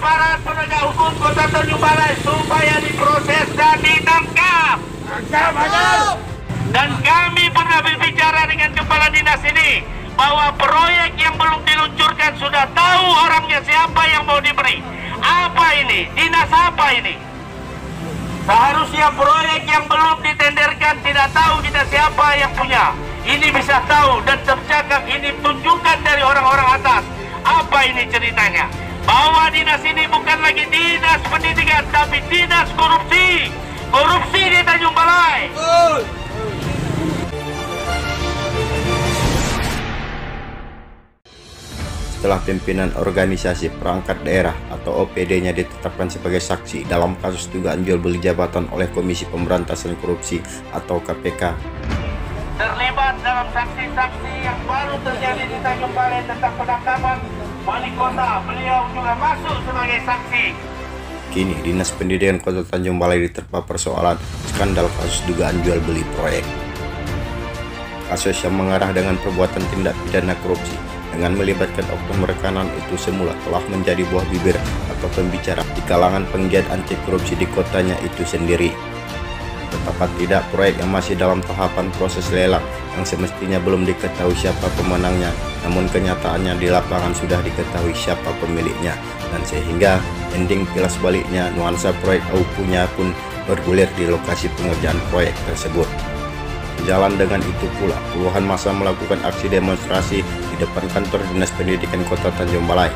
aparat penegak hukum Kota Tanjung Balai supaya diproses dan ditangkap. Dan kami pernah berbicara dengan kepala dinas ini bahwa proyek yang belum diluncurkan sudah tahu orangnya siapa yang mau diberi. Apa ini? Dinas apa ini? Seharusnya proyek yang belum ditenderkan tidak tahu kita siapa yang punya. Ini bisa tahu dan tercakap, ini tunjukkan dari orang-orang atas. Apa ini ceritanya? Bahwa dinas ini bukan lagi dinas pendidikan, tapi dinas korupsi. Korupsi di Tanjung Balai. Setelah pimpinan organisasi perangkat daerah atau OPD-nya ditetapkan sebagai saksi dalam kasus dugaan jual beli jabatan oleh Komisi Pemberantasan Korupsi atau KPK, terlibat dalam saksi-saksi yang baru terjadi di Tanjung Balai tentang penangkapan wali kota, beliau juga masuk sebagai saksi. Kini Dinas Pendidikan Kota Tanjung Balai diterpa persoalan skandal kasus dugaan jual beli proyek. Kasus yang mengarah dengan perbuatan tindak pidana korupsi dengan melibatkan oknum rekanan itu semula telah menjadi buah bibir atau pembicara di kalangan penggiat anti korupsi di kotanya itu sendiri. Betapa tidak, proyek yang masih dalam tahapan proses lelang yang semestinya belum diketahui siapa pemenangnya, namun kenyataannya di lapangan sudah diketahui siapa pemiliknya, dan sehingga ending kilas baliknya nuansa proyek aukunya pun bergulir di lokasi pengerjaan proyek tersebut. Sejalan dengan itu pula, puluhan massa melakukan aksi demonstrasi di depan kantor Dinas Pendidikan Kota Tanjung Balai.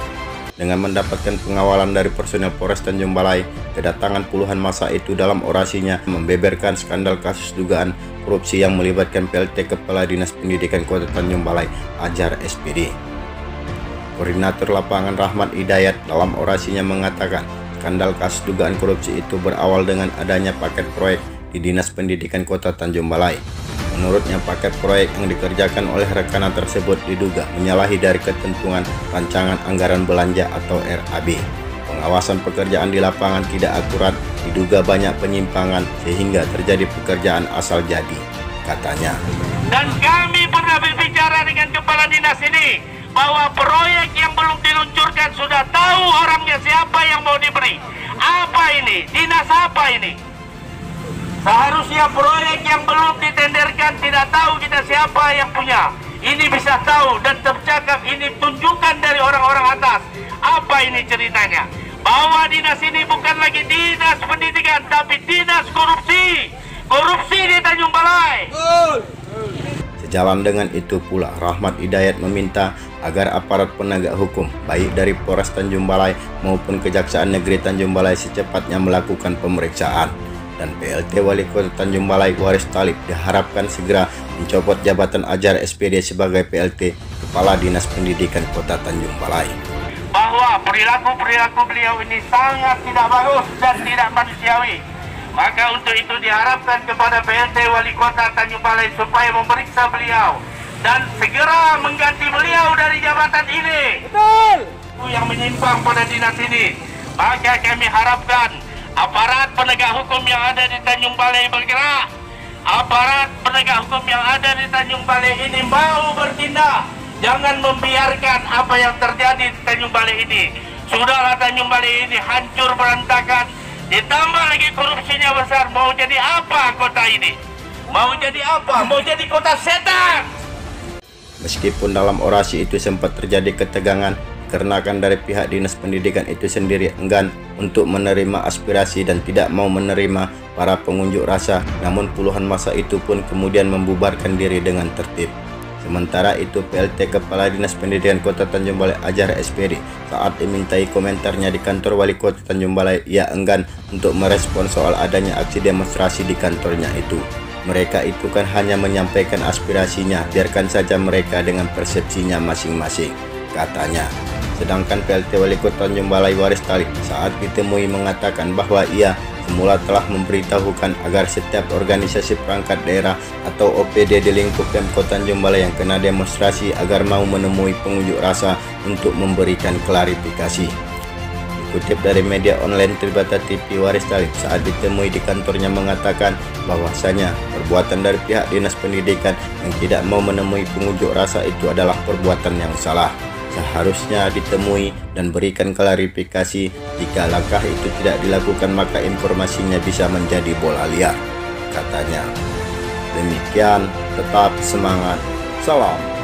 Dengan mendapatkan pengawalan dari personel Polres Tanjung Balai, kedatangan puluhan massa itu dalam orasinya membeberkan skandal kasus dugaan korupsi yang melibatkan PLT Kepala Dinas Pendidikan Kota Tanjung Balai, Ajar SPD. Koordinator lapangan Rahmat Hidayat dalam orasinya mengatakan, skandal kasus dugaan korupsi itu berawal dengan adanya paket proyek di Dinas Pendidikan Kota Tanjung Balai. Menurutnya, paket proyek yang dikerjakan oleh rekanan tersebut diduga menyalahi dari ketentuan rancangan anggaran belanja atau RAB. Pengawasan pekerjaan di lapangan tidak akurat, diduga banyak penyimpangan sehingga terjadi pekerjaan asal jadi, katanya. Dan kami pernah berbicara dengan kepala dinas ini bahwa proyek yang belum diluncurkan sudah tahu orangnya siapa yang mau diberi. Apa ini? Dinas apa ini? Seharusnya proyek yang belum ditenderkan tidak tahu kita siapa yang punya. Ini bisa tahu dan tercakap, ini tunjukkan dari orang-orang atas. Apa ini ceritanya? Bahwa dinas ini bukan lagi dinas pendidikan, tapi dinas korupsi. Korupsi di Tanjung Balai. Sejalan dengan itu pula, Rahmat Hidayat meminta agar aparat penegak hukum, baik dari Polres Tanjung Balai maupun Kejaksaan Negeri Tanjung Balai secepatnya melakukan pemeriksaan. Dan PLT Wali Kota Tanjung Balai Waris Talib diharapkan segera mencopot jabatan Ajar SPD sebagai PLT Kepala Dinas Pendidikan Kota Tanjung Balai. Bahwa perilaku beliau ini sangat tidak bagus dan tidak manusiawi. Maka untuk itu diharapkan kepada PLT Wali Kota Tanjung Balai supaya memeriksa beliau dan segera mengganti beliau dari jabatan ini. Betul. Yang menyimpang pada dinas ini. Maka kami harapkan aparat penegak hukum yang ada di Tanjung Balai bergerak. Aparat penegak hukum yang ada di Tanjung Balai ini mau bertindak. Jangan membiarkan apa yang terjadi di Tanjung Balai ini. Sudahlah Tanjung Balai ini hancur berantakan. Ditambah lagi korupsinya besar. Mau jadi apa kota ini? Mau jadi apa? Mau jadi kota setan. Meskipun dalam orasi itu sempat terjadi ketegangan, dikarenakan dari pihak Dinas Pendidikan itu sendiri enggan untuk menerima aspirasi dan tidak mau menerima para pengunjuk rasa, namun puluhan massa itu pun kemudian membubarkan diri dengan tertib. Sementara itu, PLT Kepala Dinas Pendidikan Kota Tanjung Balai Ajar SPD saat dimintai komentarnya di kantor Wali Kota Tanjung Balai, ia enggan untuk merespon soal adanya aksi demonstrasi di kantornya itu. Mereka itu kan hanya menyampaikan aspirasinya, biarkan saja mereka dengan persepsinya masing-masing, katanya. Sedangkan PLT Wali Kota Tanjung Balai Waris Talib saat ditemui mengatakan bahwa ia semula telah memberitahukan agar setiap organisasi perangkat daerah atau OPD di lingkup Pemkot Tanjung Balai yang kena demonstrasi agar mau menemui pengunjuk rasa untuk memberikan klarifikasi. Dikutip dari media online Tribata TV, Waris Talib saat ditemui di kantornya mengatakan bahwasanya perbuatan dari pihak Dinas Pendidikan yang tidak mau menemui pengunjuk rasa itu adalah perbuatan yang salah. seharusnya ditemui dan berikan klarifikasi. Jika langkah itu tidak dilakukan, maka informasinya bisa menjadi bola liar, katanya. Demikian, tetap semangat. Salam.